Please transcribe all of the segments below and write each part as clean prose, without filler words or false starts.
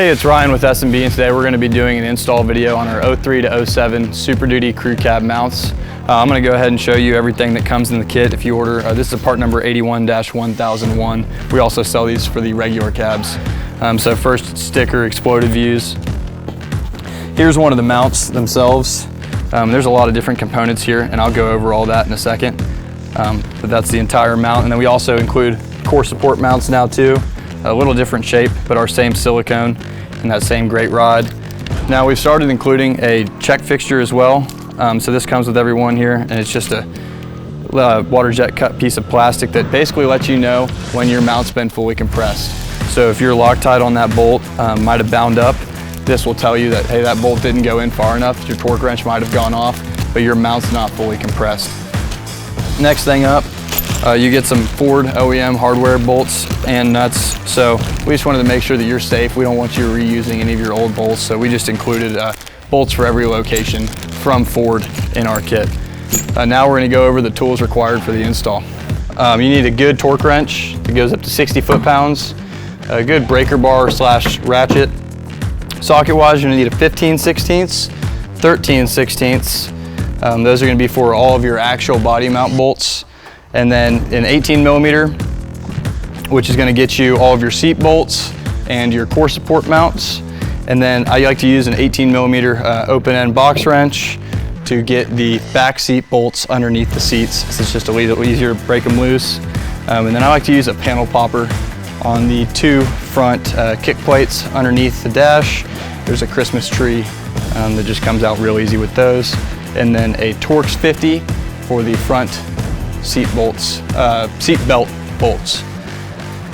Hey, it's Ryan with S&B, and today we're going to be doing an install video on our 03 to 07 Super Duty crew cab mounts. I'm going to go ahead and show you everything that comes in the kit if you order. This is part number 81-1001. We also sell these for the regular cabs. So first, sticker exploded views. Here's one of the mounts themselves. There's a lot of different components here, and I'll go over all that in a second. But that's the entire mount, and then we also include core support mounts now too. A little different shape, but our same silicone and that same great rod. Now we've started including a check fixture as well. So this comes with every one here, and it's just a water jet cut piece of plastic that basically lets you know when your mount's been fully compressed. So if your Loctite on that bolt might have bound up, this will tell you that, hey, that bolt didn't go in far enough, your torque wrench might have gone off, but your mount's not fully compressed. Next thing up, you get some Ford OEM hardware bolts and nuts. So we just wanted to make sure that you're safe. We don't want you reusing any of your old bolts, so we just included bolts for every location from Ford in our kit. Now we're going to go over the tools required for the install. You need a good torque wrench that goes up to 60 foot-pounds, a good breaker bar slash ratchet. Socket-wise, you're going to need a 15/16, 13/16. Those are going to be for all of your actual body mount bolts. And then an 18mm, which is going to get you all of your seat bolts and your core support mounts. And then I like to use an 18mm open-end box wrench to get the back seat bolts underneath the seats. So it's just a little easier to break them loose. And then I like to use a panel popper on the two front kick plates underneath the dash. There's a Christmas tree that just comes out real easy with those. And then a Torx 50 for the front seat belt bolts.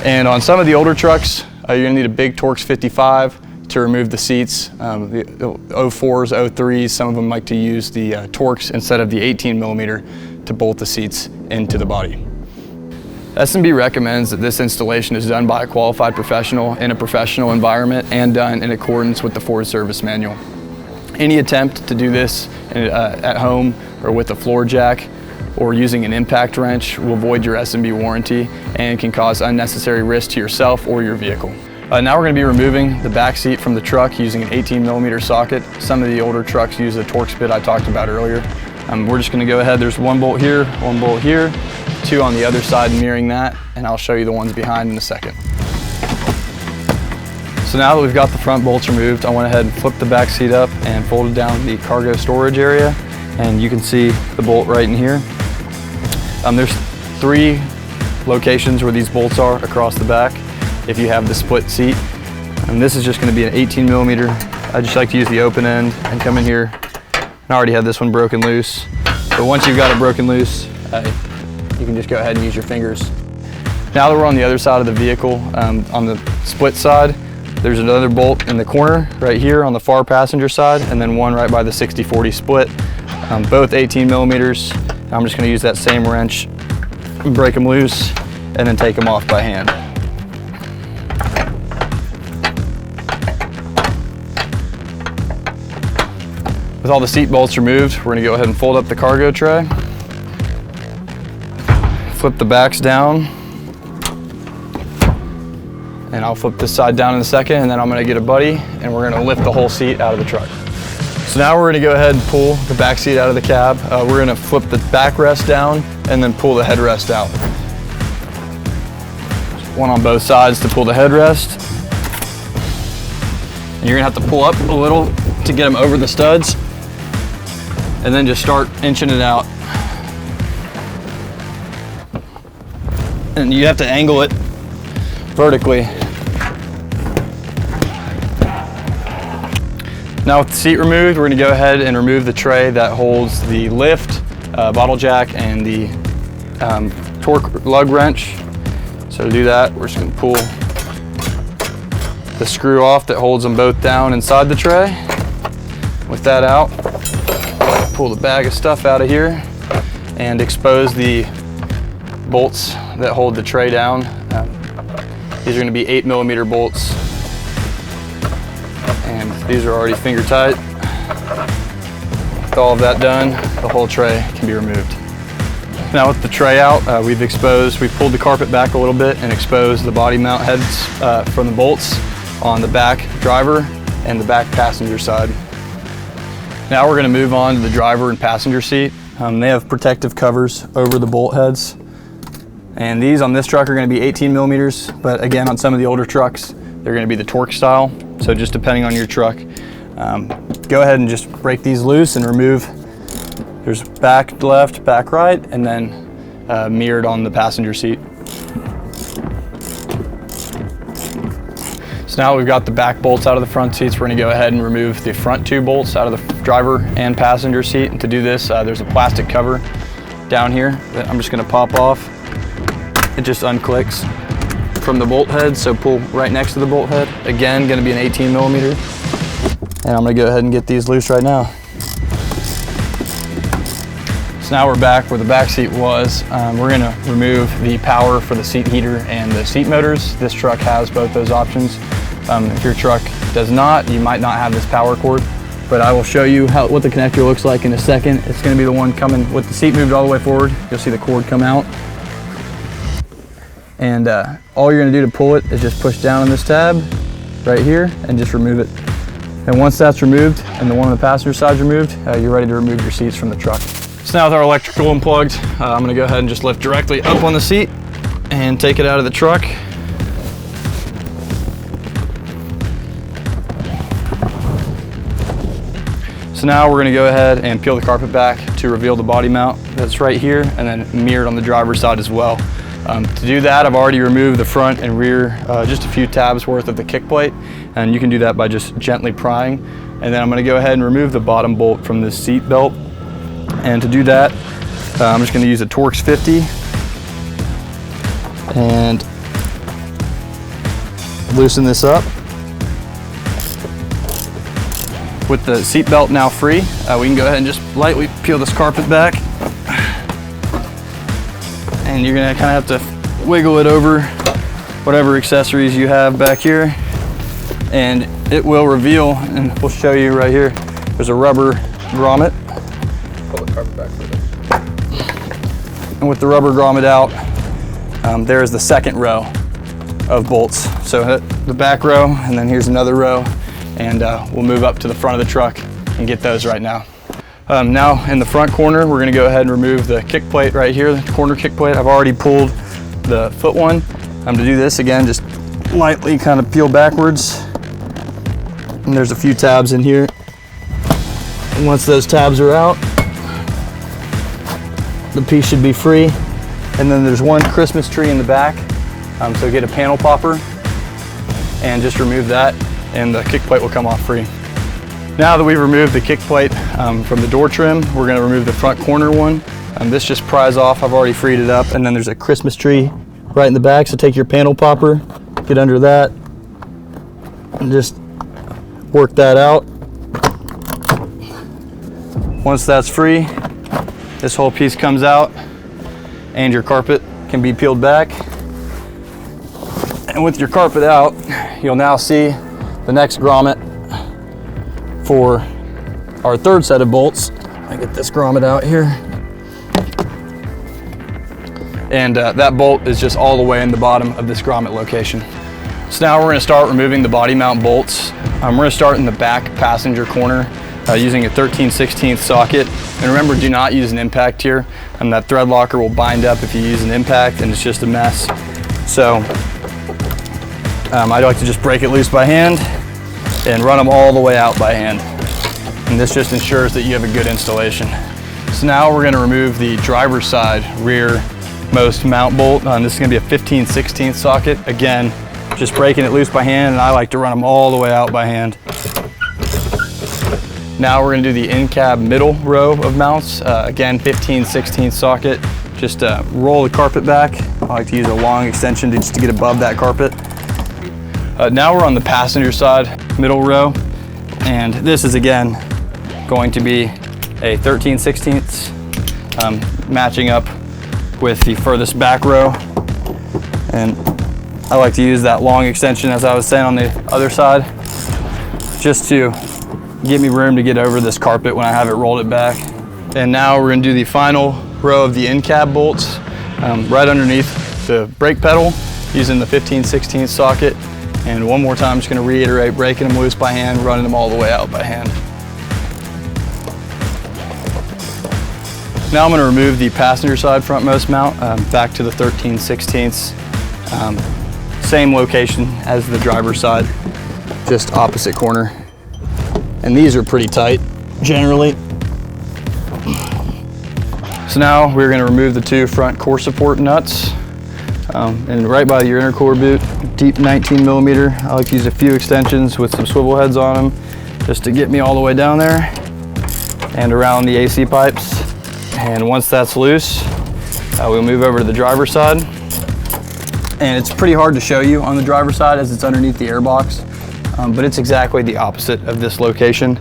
And on some of the older trucks, you're gonna need a big Torx 55 to remove the seats. The 04s, 03s, some of them like to use the Torx instead of the 18mm to bolt the seats into the body. S&B recommends that this installation is done by a qualified professional in a professional environment and done in accordance with the Ford Service Manual. Any attempt to do this at home or with a floor jack or using an impact wrench will void your S&B warranty and can cause unnecessary risk to yourself or your vehicle. Now we're going to be removing the back seat from the truck using an 18mm socket. Some of the older trucks use the Torx bit I talked about earlier. We're just going to go ahead, there's one bolt here, two on the other side mirroring that, and I'll show you the ones behind in a second. So now that we've got the front bolts removed, I went ahead and flipped the back seat up and folded down the cargo storage area, and you can see the bolt right in here. There's 3 locations where these bolts are across the back if you have the split seat. And this is just going to be an 18mm. I just like to use the open end and come in here. I already had this one broken loose. But once you've got it broken loose, you can just go ahead and use your fingers. Now that we're on the other side of the vehicle, on the split side, there's another bolt in the corner right here on the far passenger side, and then one right by the 60/40 split. Both 18mm. I'm just going to use that same wrench, break them loose, and then take them off by hand. With all the seat bolts removed, we're going to go ahead and fold up the cargo tray, flip the backs down, and I'll flip this side down in a second, and then I'm going to get a buddy, and we're going to lift the whole seat out of the truck. So now we're going to go ahead and pull the back seat out of the cab. We're going to flip the backrest down and then pull the headrest out. One on both sides to pull the headrest. And you're going to have to pull up a little to get them over the studs, and then just start inching it out. And you have to angle it vertically. Now with the seat removed, we're going to go ahead and remove the tray that holds the lift, bottle jack, and the torque lug wrench. So to do that, we're just going to pull the screw off that holds them both down inside the tray. With that out, pull the bag of stuff out of here and expose the bolts that hold the tray down. These are going to be 8mm bolts. And these are already finger tight. With all of that done, the whole tray can be removed. Now with the tray out, we've pulled the carpet back a little bit and exposed the body mount heads from the bolts. on the back driver and the back passenger side. Now we're going to move on to the driver and passenger seat. They have protective covers over the bolt heads. And these on this truck are going to be 18 millimeters, but again, on some of the older trucks, they're going to be the torque style. So just depending on your truck, go ahead and just break these loose and remove. There's back left, back right, and then mirrored on the passenger seat. So now we've got the back bolts out of the front seats. We're going to go ahead and remove the front two bolts out of the driver and passenger seat. And to do this, there's a plastic cover down here that I'm just going to pop off. It just unclicks from the bolt head, so pull right next to the bolt head. Again, going to be an 18 millimeter. And I'm going to go ahead and get these loose right now. So now we're back where the back seat was. We're going to remove the power for the seat heater and the seat motors. This truck has both those options. If your truck does not, you might not have this power cord, but I will show you what the connector looks like in a second. It's going to be the one coming with the seat moved all the way forward. You'll see the cord come out. And all you're going to do to pull it is just push down on this tab right here and just remove it. And once that's removed and the one on the passenger side is removed, you're ready to remove your seats from the truck. So now with our electrical unplugged, I'm going to go ahead and just lift directly up on the seat and take it out of the truck. So now we're going to go ahead and peel the carpet back to reveal the body mount that's right here and then mirrored on the driver's side as well. To do that, I've already removed the front and rear, just a few tabs worth of the kick plate, and you can do that by just gently prying. And then I'm going to go ahead and remove the bottom bolt from this seat belt. And to do that, I'm just going to use a Torx 50 and loosen this up. With the seat belt now free, we can go ahead and just lightly peel this carpet back. And you're gonna kind of have to wiggle it over whatever accessories you have back here. And it will reveal, and we'll show you right here, there's a rubber grommet. Pull the carpet back a bit. And with the rubber grommet out, there is the second row of bolts. So the back row, and then here's another row. And we'll move up to the front of the truck and get those right now. Now in the front corner, we're gonna go ahead and remove the kick plate right here, the corner kick plate. I've already pulled the foot one. To do this again, just lightly kind of peel backwards. And there's a few tabs in here. And once those tabs are out, the piece should be free. And then there's one Christmas tree in the back. So get a panel popper and just remove that, and the kick plate will come off free. Now that we've removed the kick plate from the door trim, we're going to remove the front corner one. This just pries off. I've already freed it up. And then there's a Christmas tree right in the back. So take your panel popper, get under that, and just work that out. Once that's free, this whole piece comes out and your carpet can be peeled back. And with your carpet out, you'll now see the next grommet for our third set of bolts. I get this grommet out here. And that bolt is just all the way in the bottom of this grommet location. So now we're going to start removing the body mount bolts. We're going to start in the back passenger corner using a 13/16 socket. And remember, do not use an impact here. That thread locker will bind up if you use an impact, and it's just a mess. So I like to just break it loose by hand and run them all the way out by hand. And this just ensures that you have a good installation. So now we're going to remove the driver's side rear most mount bolt. This is going to be a 15/16 socket. Again, just breaking it loose by hand, and I like to run them all the way out by hand. Now we're going to do the in-cab middle row of mounts. Again, 15/16 socket. Just roll the carpet back. I like to use a long extension just to get above that carpet. Now we're on the passenger side middle row, and this is again going to be a 13/16 matching up with the furthest back row. And I like to use that long extension, as I was saying, on the other side, just to give me room to get over this carpet when I have it rolled it back. And now we're going to do the final row of the in-cab bolts right underneath the brake pedal using the 15/16 socket. And one more time, I'm just gonna reiterate, breaking them loose by hand, running them all the way out by hand. Now I'm gonna remove the passenger side frontmost mount back to the 13/16. Same location as the driver's side, just opposite corner. And these are pretty tight, generally. So now we're gonna remove the two front core support nuts. And right by your intercooler boot, deep 19mm. I like to use a few extensions with some swivel heads on them just to get me all the way down there and around the AC pipes. And once that's loose, we'll move over to the driver's side. And it's pretty hard to show you on the driver's side as it's underneath the airbox, but it's exactly the opposite of this location.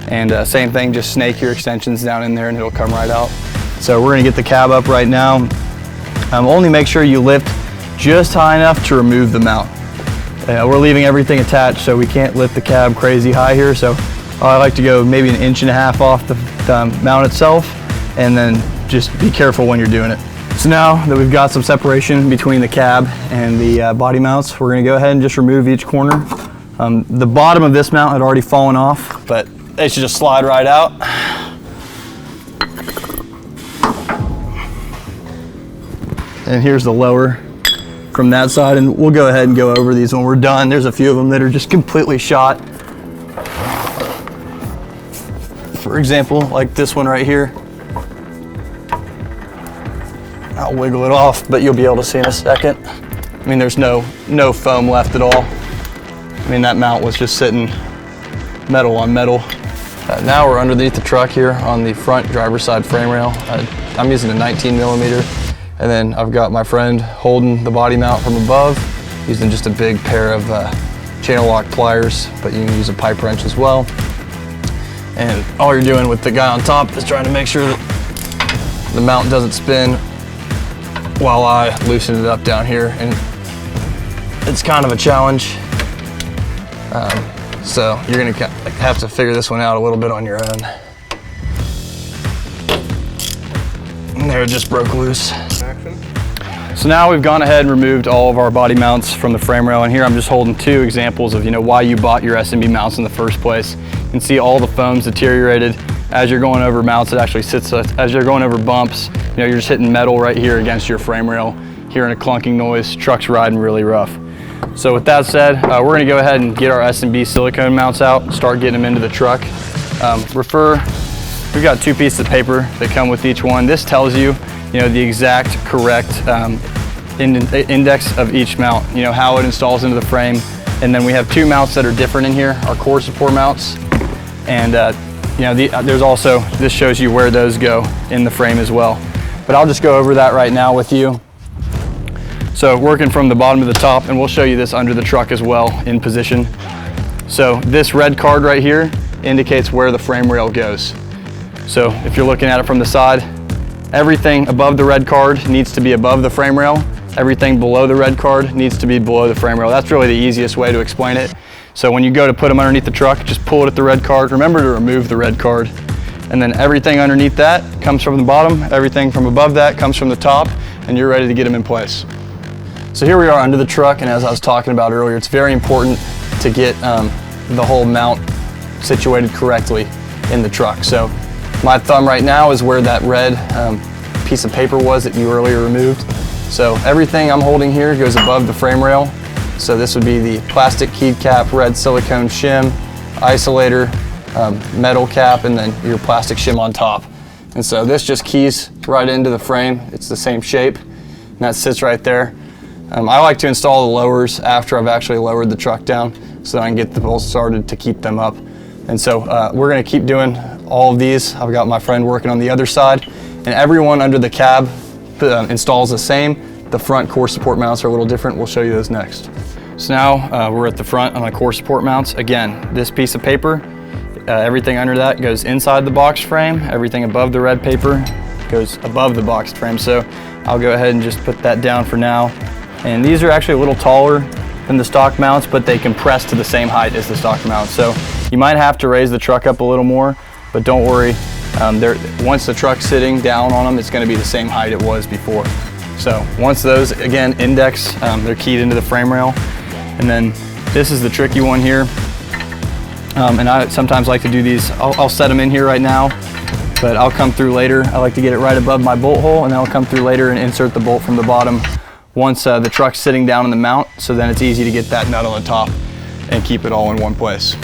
And same thing, just snake your extensions down in there and it'll come right out. So we're gonna get the cab up right now. Only make sure you lift just high enough to remove the mount. We're leaving everything attached, so we can't lift the cab crazy high here. So I like to go maybe 1.5 inches off the mount itself, and then just be careful when you're doing it. So now that we've got some separation between the cab and the body mounts, we're gonna go ahead and just remove each corner. The bottom of this mount had already fallen off, but it should just slide right out. And here's the lower from that side, and we'll go ahead and go over these when we're done. There's a few of them that are just completely shot. For example, like this one right here. I'll wiggle it off, but you'll be able to see in a second. I mean, there's no foam left at all. I mean, that mount was just sitting metal on metal. Now we're underneath the truck here on the front driver's side frame rail. I'm using a 19mm. And then I've got my friend holding the body mount from above, using just a big pair of channel lock pliers, but you can use a pipe wrench as well. And all you're doing with the guy on top is trying to make sure that the mount doesn't spin while I loosen it up down here. And it's kind of a challenge. So you're gonna have to figure this one out a little bit on your own. And there, it just broke loose. So now we've gone ahead and removed all of our body mounts from the frame rail, and here I'm just holding two examples of why you bought your SMB mounts in the first place. You can see all the foam's deteriorated. As you're going over mounts, it actually sits, as you're going over bumps, you're just hitting metal right here against your frame rail, hearing a clunking noise, truck's riding really rough. So with that said, we're gonna go ahead and get our SMB silicone mounts out, start getting them into the truck. We've got 2 pieces of paper that come with each one. This tells you, the exact correct index of each mount, how it installs into the frame. And then we have 2 mounts that are different in here, our core support mounts. And there's also, this shows you where those go in the frame as well. But I'll just go over that right now with you. So working from the bottom to the top, and we'll show you this under the truck as well in position. So this red card right here indicates where the frame rail goes. So if you're looking at it from the side, everything above the red card needs to be above the frame rail. Everything below the red card needs to be below the frame rail. That's really the easiest way to explain it. So when you go to put them underneath the truck, just pull it at the red card. Remember to remove the red card. And then everything underneath that comes from the bottom. Everything from above that comes from the top, and you're ready to get them in place. So here we are under the truck, and as I was talking about earlier, it's very important to get the whole mount situated correctly in the truck. So my thumb right now is where that red piece of paper was that you earlier removed. So everything I'm holding here goes above the frame rail. So this would be the plastic keyed cap, red silicone shim, isolator, metal cap, and then your plastic shim on top. And so this just keys right into the frame. It's the same shape, and that sits right there. I like to install the lowers after I've actually lowered the truck down so that I can get the bolts started to keep them up. And so we're gonna keep doing all of these. I've got my friend working on the other side, and everyone under the cab installs the same. The front core support mounts are a little different. We'll show you those next. So now we're at the front on the core support mounts. Again, this piece of paper, everything under that goes inside the box frame. Everything above the red paper goes above the boxed frame. So I'll go ahead and just put that down for now. And these are actually a little taller than the stock mounts, but they compress to the same height as the stock mounts. So you might have to raise the truck up a little more, but don't worry. Once the truck's sitting down on them, it's gonna be the same height it was before. So once those, again, index, they're keyed into the frame rail. And then This is the tricky one here. And I sometimes like to do these, I'll set them in here right now, but I'll come through later. I like to get it right above my bolt hole, and then I'll come through later and insert the bolt from the bottom once the truck's sitting down in the mount, so then it's easy to get that nut on the top and keep it all in one place.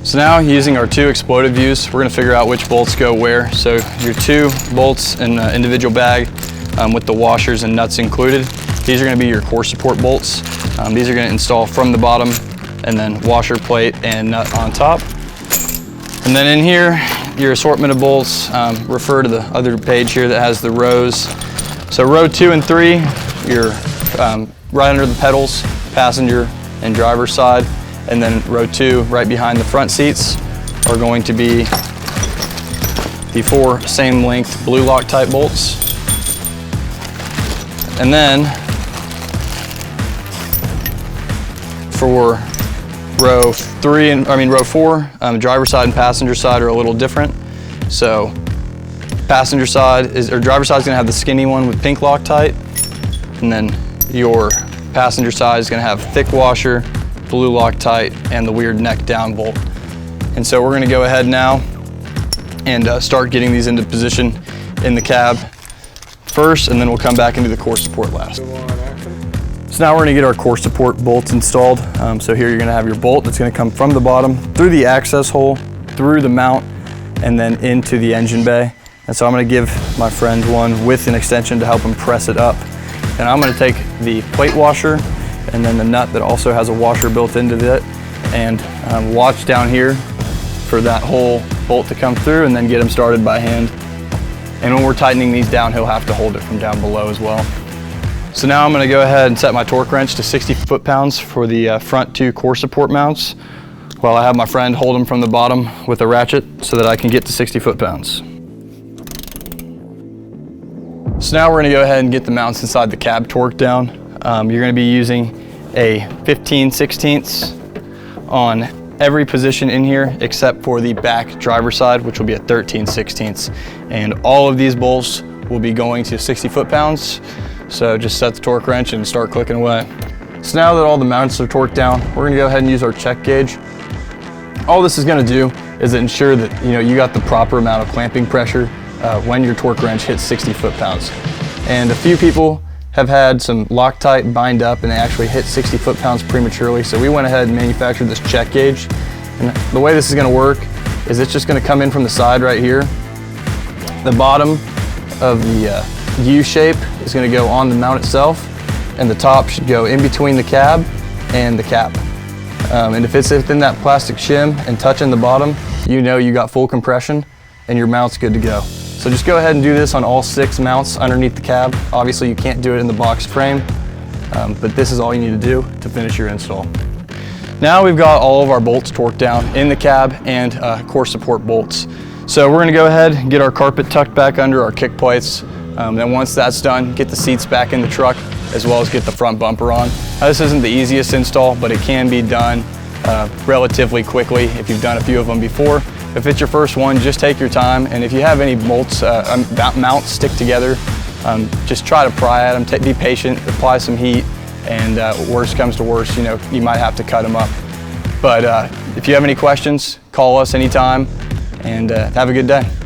So now, using our 2 exploded views, we're gonna figure out which bolts go where. So your 2 bolts in an individual bag with the washers and nuts included. These are gonna be your core support bolts. These are gonna install from the bottom, and then washer plate and nut on top. And then in here, your assortment of bolts, refer to the other page here that has the rows. So row 2 and 3, you're right under the pedals, passenger and driver side. And then row 2, right behind the front seats, are going to be the 4 same length blue Loctite bolts. And then for row 4, driver's side and passenger side are a little different. So passenger side driver's side is gonna have the skinny one with pink Loctite, and then your passenger side is gonna have thick washer, blue Loctite, and the weird neck down bolt. And so we're gonna go ahead now and start getting these into position in the cab first, and then we'll come back and do the core support last. So now we're gonna get our core support bolts installed. So here you're gonna have your bolt that's gonna come from the bottom, through the access hole, through the mount, and then into the engine bay. And so I'm gonna give my friend one with an extension to help him press it up. And I'm gonna take the plate washer and then the nut that also has a washer built into it, and watch down here for that whole bolt to come through, and then get him started by hand. And when we're tightening these down, he'll have to hold it from down below as well. So now I'm gonna go ahead and set my torque wrench to 60 foot-pounds for the front 2 core support mounts, while I have my friend hold them from the bottom with a ratchet so that I can get to 60 foot-pounds. So now we're gonna go ahead and get the mounts inside the cab torque down. You're gonna be using a 15/16 on every position in here except for the back driver side, which will be a 13/16. And all of these bolts will be going to 60 foot-pounds. So just set the torque wrench and start clicking away. So now that all the mounts are torqued down, we're gonna go ahead and use our check gauge. All this is gonna do is ensure that you got the proper amount of clamping pressure when your torque wrench hits 60 foot-pounds. And a few people have had some Loctite bind up and they actually hit 60 foot-pounds prematurely. So we went ahead and manufactured this check gauge. And the way this is gonna work is it's just gonna come in from the side right here. The bottom of the U shape is gonna go on the mount itself, and the top should go in between the cab and the cap. And if it's within that plastic shim and touching the bottom, you got full compression and your mount's good to go. So just go ahead and do this on all 6 mounts underneath the cab. Obviously you can't do it in the boxed frame, but this is all you need to do to finish your install. Now we've got all of our bolts torqued down in the cab and core support bolts. So we're gonna go ahead and get our carpet tucked back under our kick plates. Then once that's done, get the seats back in the truck, as well as get the front bumper on. Now, this isn't the easiest install, but it can be done relatively quickly if you've done a few of them before. If it's your first one, just take your time, and if you have any mounts stick together, just try to pry at them, be patient, apply some heat, and worst comes to worst, you might have to cut them up. But if you have any questions, call us anytime, and have a good day.